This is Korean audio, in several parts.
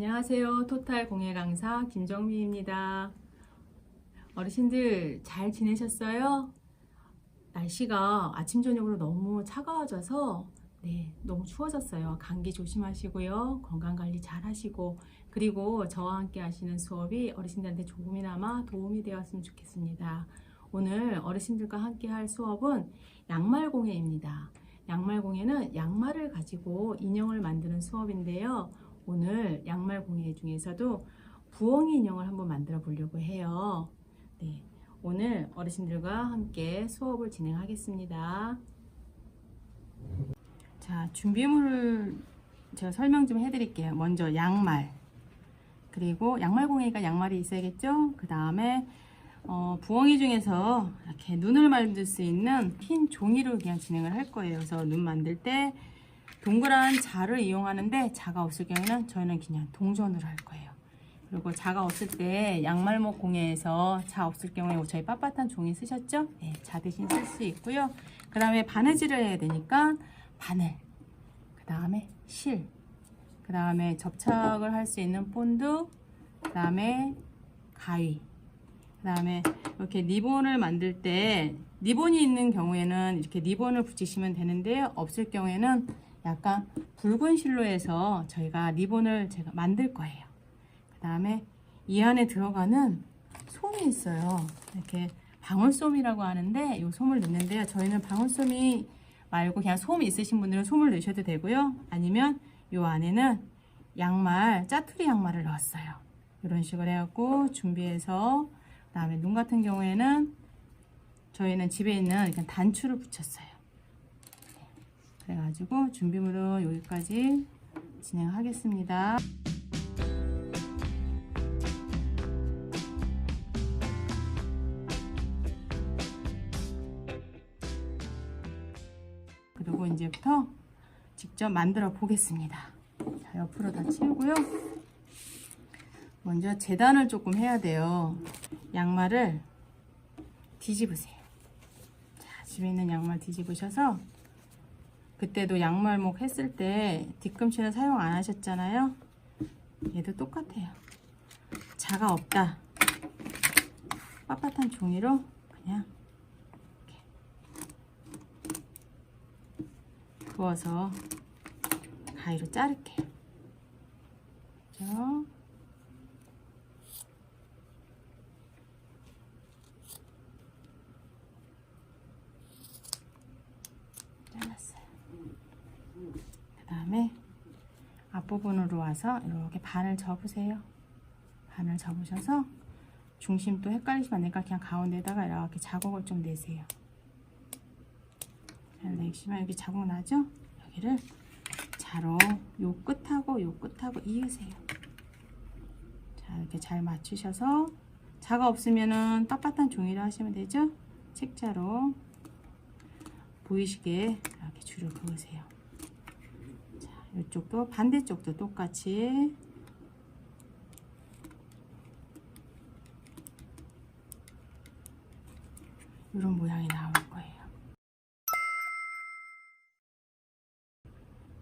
안녕하세요. 토탈 공예 강사 김정미입니다. 어르신들 잘 지내셨어요? 날씨가 아침 저녁으로 너무 차가워져서 너무 추워졌어요. 감기 조심하시고요. 건강 관리 잘 하시고, 그리고 저와 함께 하시는 수업이 어르신들한테 조금이나마 도움이 되었으면 좋겠습니다. 오늘 어르신들과 함께 할 수업은 양말 공예입니다. 양말 공예는 양말을 가지고 인형을 만드는 수업인데요. 오늘 양말 공예 중에서도 부엉이 인형을 한번 만들어 보려고 해요. 오늘 어르신들과 함께 수업을 진행하겠습니다. 자, 준비물을 제가 설명 좀 해드릴게요. 먼저 양말, 그리고 양말 공예가 양말이 있어야겠죠? 그 다음에 부엉이 중에서 이렇게 눈을 만들 수 있는 흰 종이로 그냥 진행을 할 거예요. 그래서 눈 만들 때 동그란 자를 이용하는데, 자가 없을 경우에는 저희는 그냥 동전으로 할 거예요. 그리고 자가 없을 때 양말목 공예에서 자 없을 경우에 저희 빳빳한 종이 쓰셨죠? 자 대신 쓸 수 있고요. 그 다음에 바느질을 해야 되니까 바늘, 그 다음에 실, 그 다음에 접착을 할 수 있는 본드, 그 다음에 가위, 그 다음에 이렇게 리본을 만들 때 리본이 있는 경우에는 이렇게 리본을 붙이시면 되는데요. 없을 경우에는 약간 붉은 실로 해서 저희가 리본을 제가 만들 거예요. 그 다음에 이 안에 들어가는 솜이 있어요. 이렇게 방울솜이라고 하는데 이 솜을 넣는데요. 저희는 방울솜이 말고 그냥 솜 있으신 분들은 솜을 넣으셔도 되고요. 아니면 이 안에는 양말, 짜투리 양말을 넣었어요. 이런 식으로 해갖고 준비해서, 그 다음에 눈 같은 경우에는 저희는 집에 있는 단추를 붙였어요. 그래가지고 준비물은 여기까지 진행하겠습니다. 그리고 이제부터 직접 만들어 보겠습니다. 자, 옆으로 다 치우고요. 먼저 재단을 조금 해야 돼요. 양말을 뒤집으세요. 자, 집에 있는 양말 뒤집으셔서, 그때도 양말목 했을 때 뒤꿈치는 사용 안 하셨잖아요. 얘도 똑같아요. 자가 없다, 빳빳한 종이로 그냥 이렇게 부어서 가위로 자를게요. 그렇죠? 잘랐어요. 그 다음에 앞부분으로 와서 이렇게 반을 접으세요. 반을 접으셔서 중심도 헷갈리시면 안 되니까 그냥 가운데다가 이렇게 자국을 좀 내세요. 잘 내시면 여기 자국 나죠? 여기를 자로 요 끝하고 요 끝하고 이으세요. 자, 이렇게 잘 맞추셔서, 자가 없으면은 빳빳한 종이로 하시면 되죠? 책자로 보이시게 이렇게 줄을 그으세요. 자, 이쪽도 반대쪽도 똑같이 이런 모양이 나올 거예요.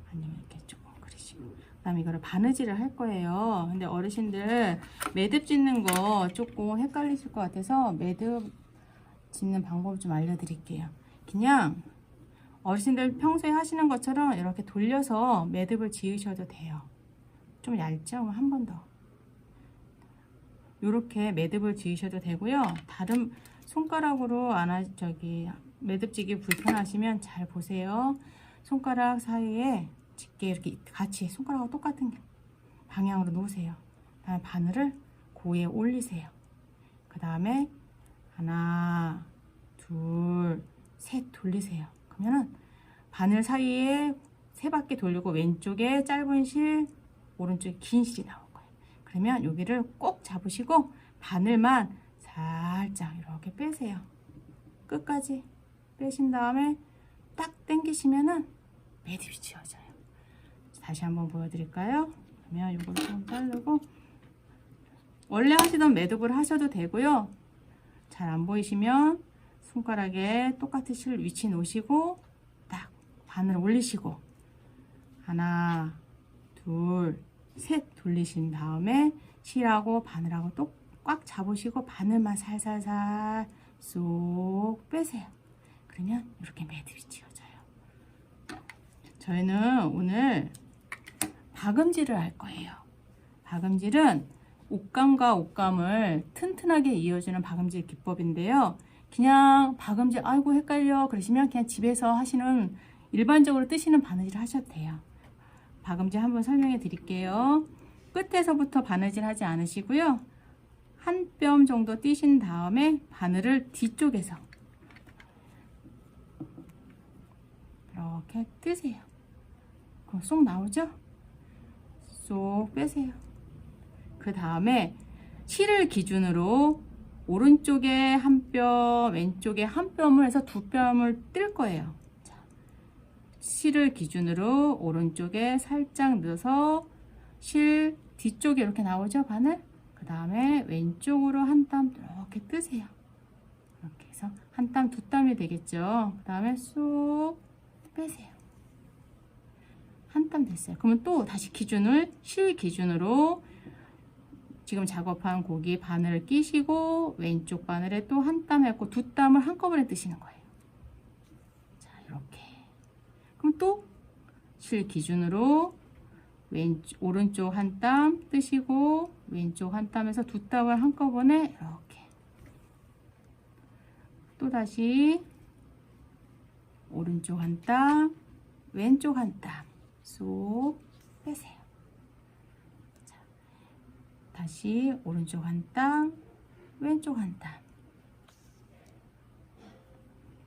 아니면 이렇게 조금 그리시고, 그 다음에 이거를 바느질을 할 거예요. 근데 어르신들 매듭 짓는 거 조금 헷갈리실 것 같아서 매듭 짓는 방법을 좀 알려드릴게요. 그냥 어르신들 평소에 하시는 것처럼 이렇게 돌려서 매듭을 지으셔도 돼요. 좀 얇죠? 한 번 더. 이렇게 매듭을 지으셔도 되고요. 다른 손가락으로 매듭 지기 불편하시면 잘 보세요. 손가락 사이에 짙게 이렇게 같이 손가락하고 똑같은 방향으로 놓으세요. 그다음에 바늘을 그 위에 올리세요. 그 다음에 하나, 둘, 셋 돌리세요. 그러면은 바늘 사이에 세 바퀴 돌리고 왼쪽에 짧은 실, 오른쪽에 긴 실이 나올 거예요. 그러면 여기를 꼭 잡으시고 바늘만 살짝 이렇게 빼세요. 끝까지 빼신 다음에 딱 당기시면은 매듭이 지워져요. 다시 한번 보여드릴까요? 그러면 이걸 좀 자르고, 원래 하시던 매듭을 하셔도 되고요. 잘 안 보이시면 손가락에 똑같은 실 위치 놓으시고 딱 바늘 올리시고, 하나, 둘, 셋 돌리신 다음에 실하고 바늘하고 또 꽉 잡으시고 바늘만 살살살 쏙 빼세요. 그러면 이렇게 매듭이 지어져요. 저희는 오늘 박음질을 할 거예요. 박음질은 옷감과 옷감을 튼튼하게 이어주는 박음질 기법인데요. 그냥 박음질 아이고 헷갈려 그러시면 그냥 집에서 하시는 일반적으로 뜨시는 바느질 하셔도 돼요. 박음질 한번 설명해 드릴게요. 끝에서부터 바느질 하지 않으시고요. 한 뼘 정도 띄신 다음에 바늘을 뒤쪽에서 이렇게 뜨세요. 그럼 쏙 나오죠? 쏙 빼세요. 그 다음에 실을 기준으로 오른쪽에 한 뼘, 왼쪽에 한 뼘을 해서 두 뼘을 뜰 거예요. 자, 실을 기준으로 오른쪽에 살짝 넣어서 실 뒤쪽에 이렇게 나오죠, 바늘? 그 다음에 왼쪽으로 한 땀 이렇게 뜨세요. 이렇게 해서 한 땀, 두 땀이 되겠죠. 그 다음에 쏙 빼세요. 한 땀 됐어요. 그러면 또 다시 기준을 실 기준으로 지금 작업한 고기 바늘을 끼시고 왼쪽 바늘에 또 한 땀 했고 두 땀을 한꺼번에 뜨시는 거예요. 자, 이렇게. 그럼 또 실 기준으로 오른쪽 한 땀 뜨시고 왼쪽 한 땀에서 두 땀을 한꺼번에 이렇게. 또 다시 오른쪽 한 땀, 왼쪽 한 땀 쏙 빼세요. 자, 다시 오른쪽 한 땀, 왼쪽 한 땀.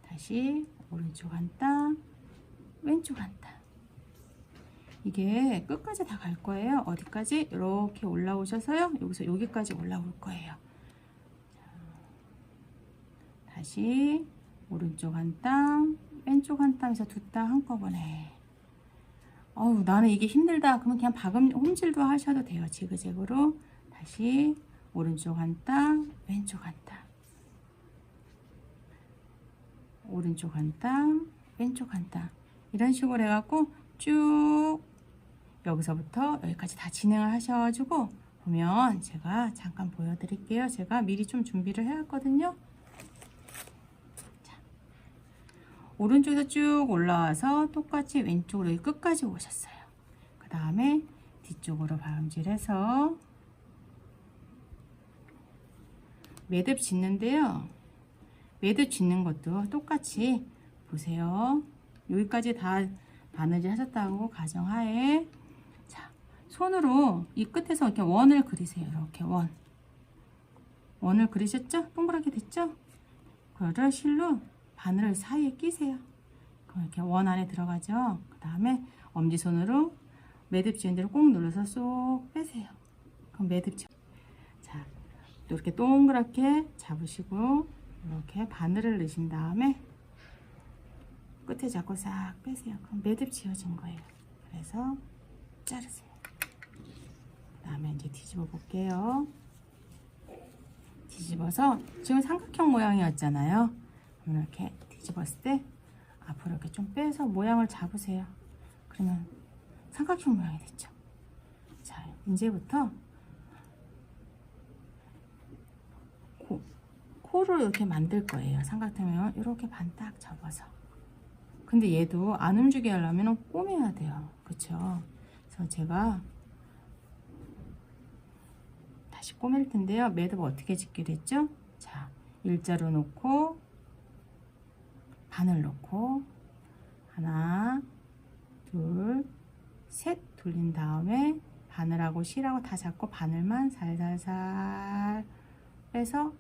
다시 오른쪽 한 땀, 왼쪽 한 땀. 이게 끝까지 다 갈 거예요. 어디까지? 이렇게 올라오셔서요. 여기서 여기까지 올라올 거예요. 자, 다시 오른쪽 한 땀, 왼쪽 한 땀에서 두 땀 한꺼번에. 어우, 나는 이게 힘들다. 그러면 그냥 홈질도 하셔도 돼요. 지그재그로. 다시 오른쪽 한 땀, 왼쪽 한 땀. 오른쪽 한 땀, 왼쪽 한 땀. 이런 식으로 해갖고 쭉 여기서부터 여기까지 다 진행을 하셔가지고 보면 제가 잠깐 보여드릴게요. 제가 미리 좀 준비를 해왔거든요. 자, 오른쪽에서 쭉 올라와서 똑같이 왼쪽으로 끝까지 오셨어요. 그 다음에 뒤쪽으로 박음질해서 매듭 짓는데요. 매듭 짓는 것도 똑같이 보세요. 여기까지 다 바느질 하셨다고 가정하에 자, 손으로 이 끝에서 이렇게 원을 그리세요. 이렇게 원을 그리셨죠? 동그랗게 됐죠? 그거를 실로 바늘 사이에 끼세요. 그럼 이렇게 원 안에 들어가죠. 그 다음에 엄지손으로 매듭 지은 대로 꼭 눌러서 쏙 빼세요. 그럼 매듭 지어. 자, 또 이렇게 동그랗게 잡으시고 이렇게 바늘을 넣으신 다음에 끝에 잡고 싹 빼세요. 그럼 매듭 지어진 거예요. 그래서 자르세요. 그 다음에 이제 뒤집어 볼게요. 뒤집어서 지금 삼각형 모양이었잖아요. 이렇게 뒤집었을 때 앞으로 이렇게 좀 빼서 모양을 잡으세요. 그러면 삼각형 모양이 됐죠. 자, 이제부터 코를 이렇게 만들 거예요. 삼각형을 이렇게 반 딱 접어서. 근데 얘도 안 움직이게 하려면 꼬매야 돼요. 그쵸? 그래서 제가 다시 꼬맬 텐데요. 매듭 어떻게 짓기로 했죠? 자, 일자로 놓고 바늘 놓고 하나, 둘, 셋 돌린 다음에 바늘하고 실하고 다 잡고 바늘만 살살살 빼서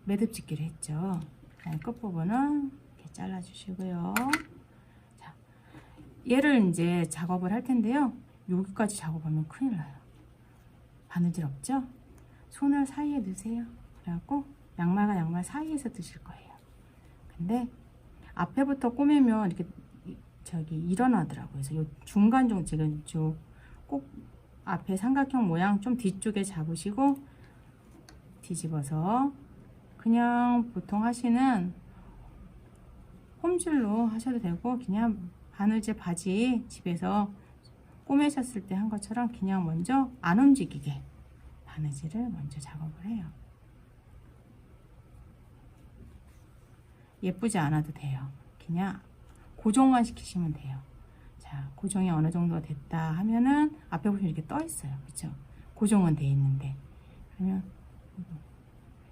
매듭 짓기로 했죠. 끝부분은 이렇게 잘라 주시고요. 자, 얘를 이제 작업을 할 텐데요. 여기까지 작업하면 큰일 나요. 바느질 없죠? 손을 사이에 넣으세요. 그래갖고 양말과 양말 사이에서 드실 거예요. 근데 앞에부터 꼬매면 이렇게 일어나더라고요. 그래서 요 중간 정도 지금 꼭 앞에 삼각형 모양 좀 뒤쪽에 잡으시고 뒤집어서 그냥 보통 하시는 홈줄로 하셔도 되고 그냥 바느질 바지 집에서 꼬매셨을 때 한 것처럼 그냥 먼저 안 움직이게 바느질을 먼저 작업을 해요. 예쁘지 않아도 돼요. 그냥 고정만 시키시면 돼요. 자, 고정이 어느 정도 됐다 하면은 앞에 보시면 이렇게 떠 있어요. 그쵸? 고정은 돼 있는데. 그러면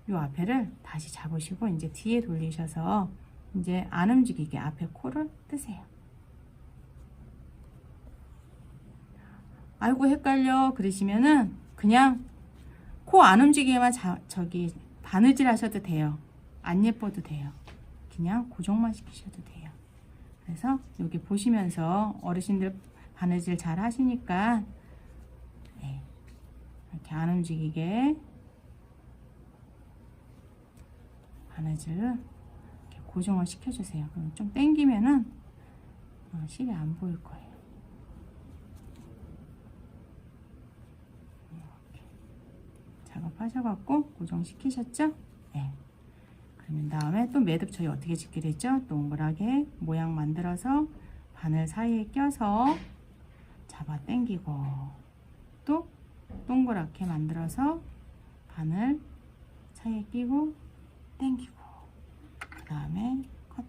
이 앞에를 다시 잡으시고 이제 뒤에 돌리셔서 이제 안 움직이게 앞에 코를 뜨세요. 아이고 헷갈려 그러시면은 그냥 코 안 움직이게만 저기 바느질 하셔도 돼요. 안 예뻐도 돼요. 그냥 고정만 시키셔도 돼요. 그래서 여기 보시면서 어르신들 바느질 잘 하시니까 네, 이렇게 안 움직이게 바느질을 이렇게 고정을 시켜주세요. 그럼 좀 당기면은 실이 안 보일 거예요. 이렇게 작업하셔갖고 고정시키셨죠? 네. 그러면 다음에 또 매듭 저희 어떻게 짓기로 했죠? 동그랗게 모양 만들어서 바늘 사이에 껴서 잡아 당기고 또 동그랗게 만들어서 바늘 사이에 끼고 당기고 그 다음에 커트.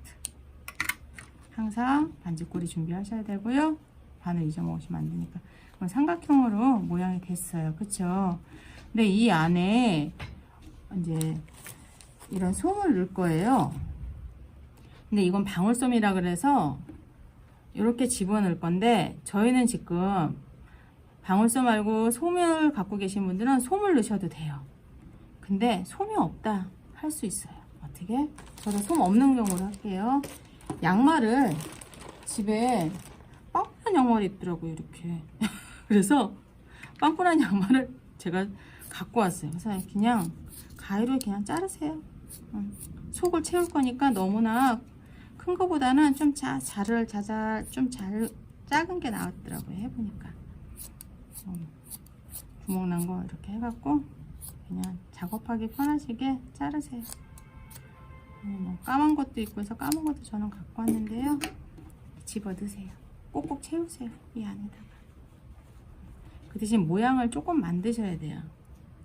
항상 반지꼬리 준비하셔야 되고요. 바늘 잊어먹으시면 안 되니까. 그럼 삼각형으로 모양이 됐어요. 그쵸? 근데 이 안에 이제 이런 솜을 넣을 거예요. 근데 이건 방울솜이라 그래서 이렇게 집어넣을 건데 저희는 지금 방울솜 말고 솜을 갖고 계신 분들은 솜을 넣으셔도 돼요. 근데 솜이 없다 할 수 있어요. 어떻게? 저도 솜 없는 경우로 할게요. 양말을 집에 빵꾸난 양말이 있더라고요. 이렇게 그래서 빵꾸난 양말을 제가 갖고 왔어요. 그래서 그냥 가위로 그냥 자르세요. 속을 채울 거니까 너무나 큰 거보다는 좀 좀 작은 게 나왔더라고요. 해보니까 구멍 난 거 이렇게 해갖고 그냥 작업하기 편하시게 자르세요. 뭐 까만 것도 있고 해서 까만 것도 저는 갖고 왔는데요. 집어 넣으세요. 꼭꼭 채우세요. 이 안에다가. 그 대신 모양을 조금 만드셔야 돼요.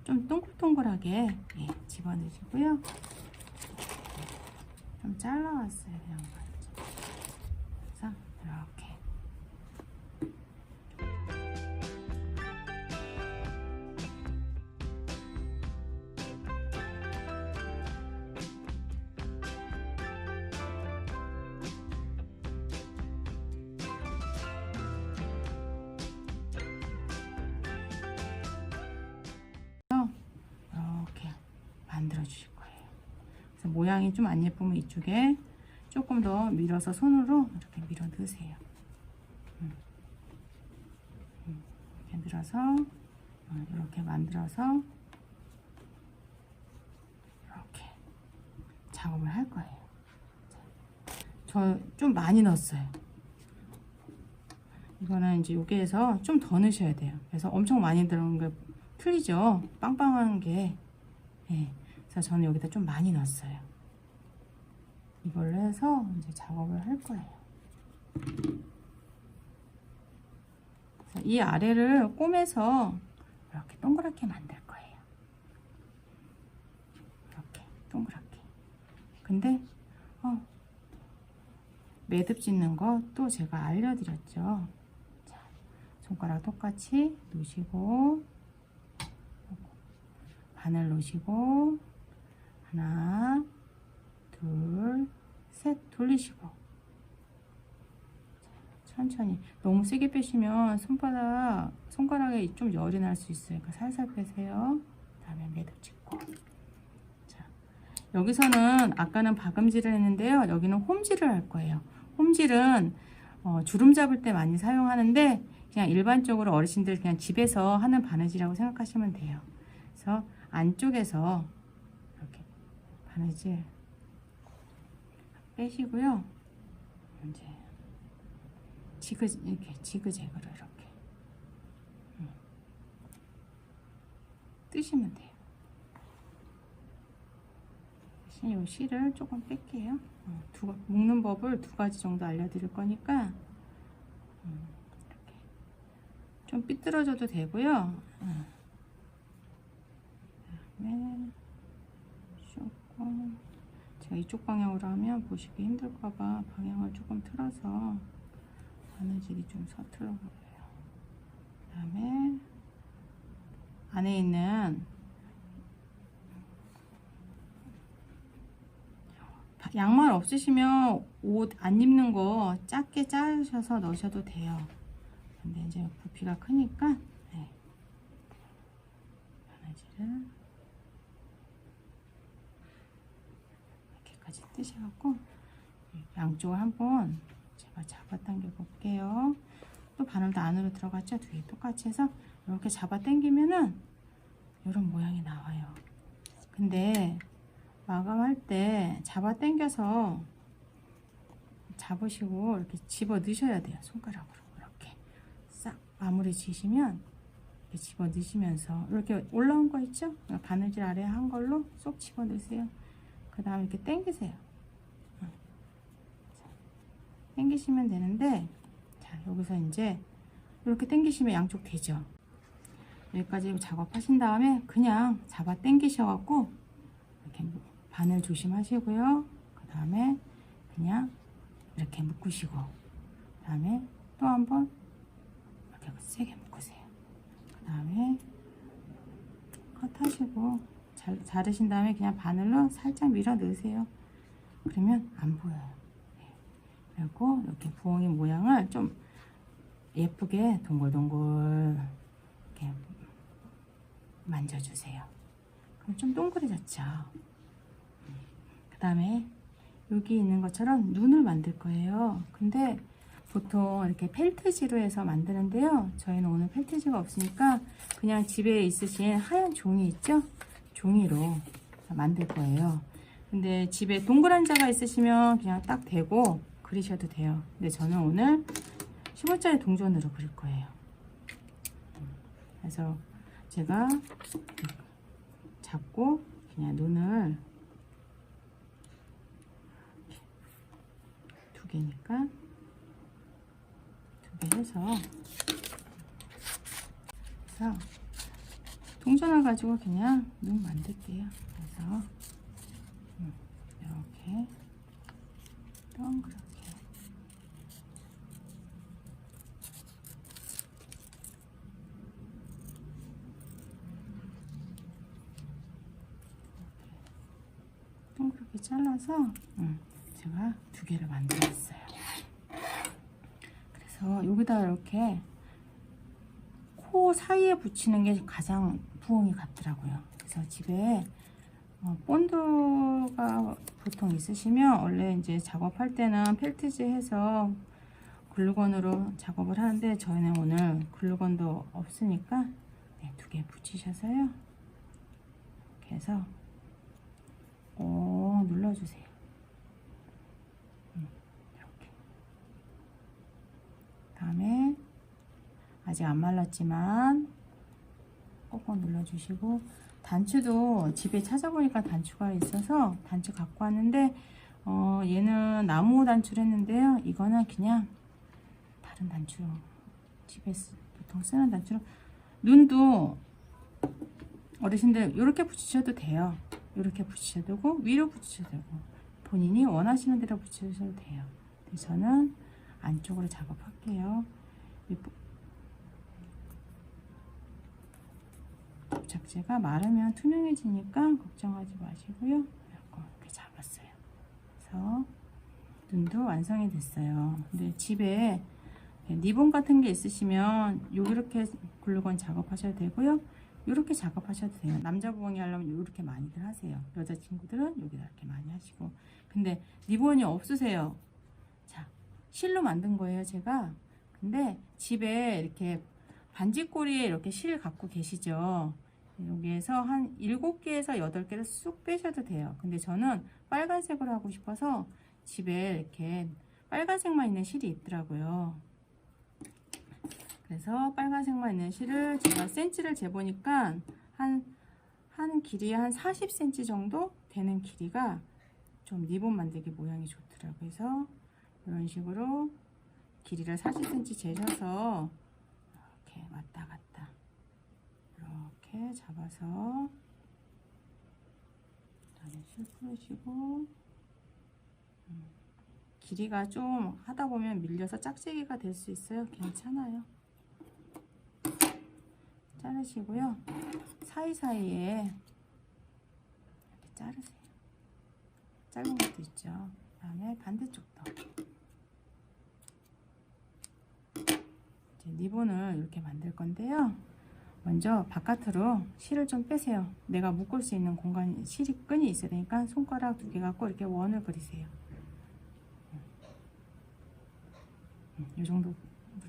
좀 동글동글하게 집어 넣으시고요. 좀 잘라왔어요. 양말. 그래서 이렇게. 이렇게 만들어 주실 거예요. 그래서 모양이 좀 안 예쁘면 이쪽에 조금 더 밀어서 손으로 이렇게 밀어 넣으세요. 이렇게 밀어서 이렇게 만들어서 이렇게 작업을 할 거예요. 저 좀 많이 넣었어요. 이거는 이제 여기에서 좀 더 넣으셔야 돼요. 그래서 엄청 많이 들어간 게 틀리죠. 빵빵한 게. 네. 그래서 저는 여기다 좀 많이 넣었어요. 이걸로 해서 이제 작업을 할 거예요. 그래서 이 아래를 꼬매서 이렇게 동그랗게 만들 거예요. 이렇게 동그랗게. 근데 매듭 짓는 거 또 제가 알려드렸죠. 자, 손가락 똑같이 놓으시고 바늘 놓으시고 하나 둘 셋 돌리시고 천천히. 너무 세게 빼시면 손가락에 좀 열이 날 수 있어요. 그러니까 살살 빼세요. 다음에 매듭 짓고. 자, 여기서는 아까는 박음질을 했는데요. 여기는 홈질을 할 거예요. 홈질은 주름 잡을 때 많이 사용하는데 그냥 일반적으로 어르신들 그냥 집에서 하는 바느질이라고 생각하시면 돼요. 그래서 안쪽에서 이렇게 바느질 빼시고요. 이제 이렇게 지그재그로 이렇게 뜨시면 돼요. 대신 이 실을 조금 뺄게요. 묶는 법을 2가지 정도 알려드릴 거니까 이렇게 좀 삐뚤어져도 되고요. 그다음에 조금 제가 이쪽 방향으로 하면 보시기 힘들까봐 방향을 조금 틀어서 바느질이 좀 서툴어 보여요. 그 다음에 안에 있는 양말 없으시면 옷 안 입는 거 작게 자르셔서 넣으셔도 돼요. 근데 이제 부피가 크니까 바느질을 이렇게까지 뜨셔갖고 양쪽을 한번 제가 잡아당겨 볼게요. 또 바늘도 안으로 들어갔죠? 두 개 똑같이 해서 이렇게 잡아 당기면은 이런 모양이 나와요. 근데 마감할 때 잡아 당겨서 잡으시고 이렇게 집어 넣으셔야 돼요. 손가락으로 이렇게 싹 마무리 지시면 이렇게 집어 넣으시면서 이렇게 올라온 거 있죠? 바느질 아래 한 걸로 쏙 집어 넣으세요. 그 다음에 이렇게 당기세요. 당기시면 되는데, 자, 여기서 이제 이렇게 당기시면 양쪽 되죠. 여기까지 작업하신 다음에 그냥 잡아 당기셔갖고 이렇게 바늘 조심하시고요. 그 다음에 그냥 이렇게 묶으시고, 그 다음에 또 한번 이렇게 세게 묶으세요. 그 다음에 컷하시고 자르신 다음에 그냥 바늘로 살짝 밀어 넣으세요. 그러면 안 보여요. 그리고 이렇게 부엉이 모양을 좀 예쁘게 동글동글 이렇게 만져주세요. 그럼 좀 동그래졌죠. 그 다음에 여기 있는 것처럼 눈을 만들 거예요. 근데 보통 이렇게 펠트지로 해서 만드는데요. 저희는 오늘 펠트지가 없으니까 그냥 집에 있으신 하얀 종이 있죠? 종이로 만들 거예요. 근데 집에 동그란 자가 있으시면 그냥 딱 대고 그리셔도 돼요. 근데 저는 오늘 10원짜리 동전으로 그릴 거예요. 그래서 제가 잡고 그냥 눈을 두 개니까 두 개 해서 동전을 가지고 그냥 눈 만들게요. 그래서 이렇게 동그랗게 동그랗게 잘라서 제가 두 개를 만들었어요. 그래서 여기다 이렇게 코 사이에 붙이는 게 가장 부엉이 같더라고요. 그래서 집에 본드가 보통 있으시면 원래 이제 작업할 때는 펠트지 해서 글루건으로 작업을 하는데 저희는 오늘 글루건도 없으니까 두 개 붙이셔서요. 이렇게 해서 꼭 눌러주세요. 이렇게. 다음에 아직 안 말랐지만 꼭꼭 눌러주시고, 단추도 집에 찾아보니까 단추가 있어서 단추 갖고 왔는데 얘는 나무 단추를 했는데요. 이거는 그냥 다른 단추, 집에 보통 쓰는 단추로. 눈도 어르신들 이렇게 붙이셔도 돼요. 이렇게 붙이셔도 되고 위로 붙이셔도 되고 본인이 원하시는 대로 붙이셔도 돼요. 근데 저는 안쪽으로 작업할게요. 접착제가 마르면 투명해지니까 걱정하지 마시고요. 이렇게 잡았어요. 그래서 눈도 완성이 됐어요. 근데 집에 리본 같은 게 있으시면 이렇게 글루건 작업하셔도 되고요. 이렇게 작업하셔도 돼요. 남자 부엉이 하려면 이렇게 많이들 하세요. 여자친구들은 여기다 이렇게 많이 하시고. 근데 리본이 없으세요. 자, 실로 만든 거예요, 제가. 근데 집에 이렇게 반지꼬리에 이렇게 실 갖고 계시죠. 여기에서 한 7개에서 8개를 쑥 빼셔도 돼요. 근데 저는 빨간색으로 하고 싶어서 집에 이렇게 빨간색만 있는 실이 있더라고요. 그래서 빨간색만 있는 실을 제가 센치를 재보니까 한 길이에 한 40cm 정도 되는 길이가 좀 리본 만들기 모양이 좋더라고요. 그래서 이런 식으로 길이를 40cm 재셔서 이렇게 이렇게 왔다 갔다 이렇게 잡아서 그다음에 실 풀으시고 길이가 좀 하다 보면 밀려서 짝재기가 될 수 있어요. 괜찮아요. 자르시고요. 사이사이에 이렇게 자르세요. 짧은 것도 있죠. 그 다음에 반대쪽도 이제 리본을 이렇게 만들 건데요. 먼저 바깥으로 실을 좀 빼세요. 내가 묶을 수 있는 공간, 끈이 있어야 되니까 손가락 2개 갖고 이렇게 원을 그리세요. 이 정도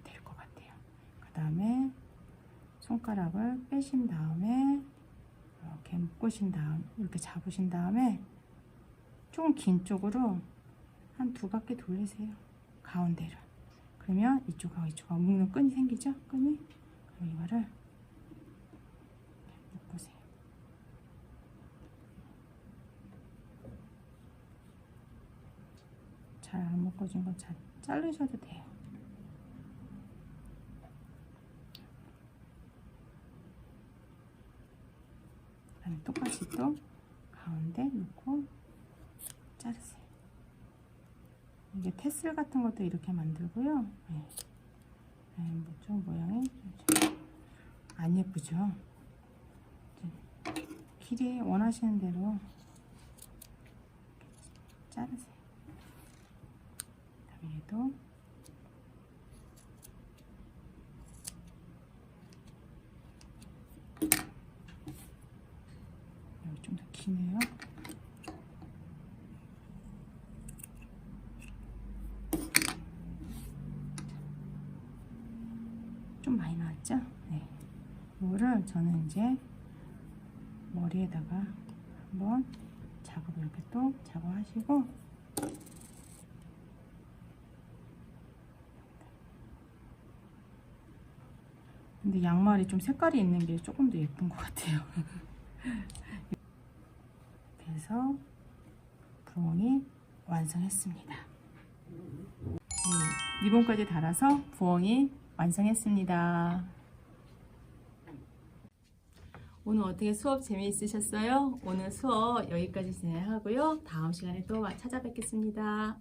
될 것 같아요. 그 다음에 손가락을 빼신 다음에 이렇게 묶으신 다음 이렇게 잡으신 다음에 좀 긴 쪽으로 한 2바퀴 돌리세요. 가운데를. 그러면 이쪽하고 이쪽하고 묶는 끈이 생기죠? 끈이. 그럼 이거를 묶으세요. 잘 안 묶어진 건 자르셔도 돼요. 그다음에 똑같이 또 가운데 놓고 자르세요. 이게 테슬 같은 것도 이렇게 만들고요. 네. 좀 모양이 안 예쁘죠? 길이 원하시는 대로 자르세요. 그다음에 얘도 여기 좀 더 기네요. 좀 많이 나왔죠? 네. 이거를 저는 이제 머리에다가 한번 작업을 이렇게 또 작업하시고 근데 양말이 좀 색깔이 있는 게 조금 더 예쁜 것 같아요. 그래서 부엉이 완성했습니다. 리본까지 달아서 부엉이 완성했습니다. 오늘 어떻게 수업 재미있으셨어요? 오늘 수업 여기까지 진행하고요. 다음 시간에 또 찾아뵙겠습니다.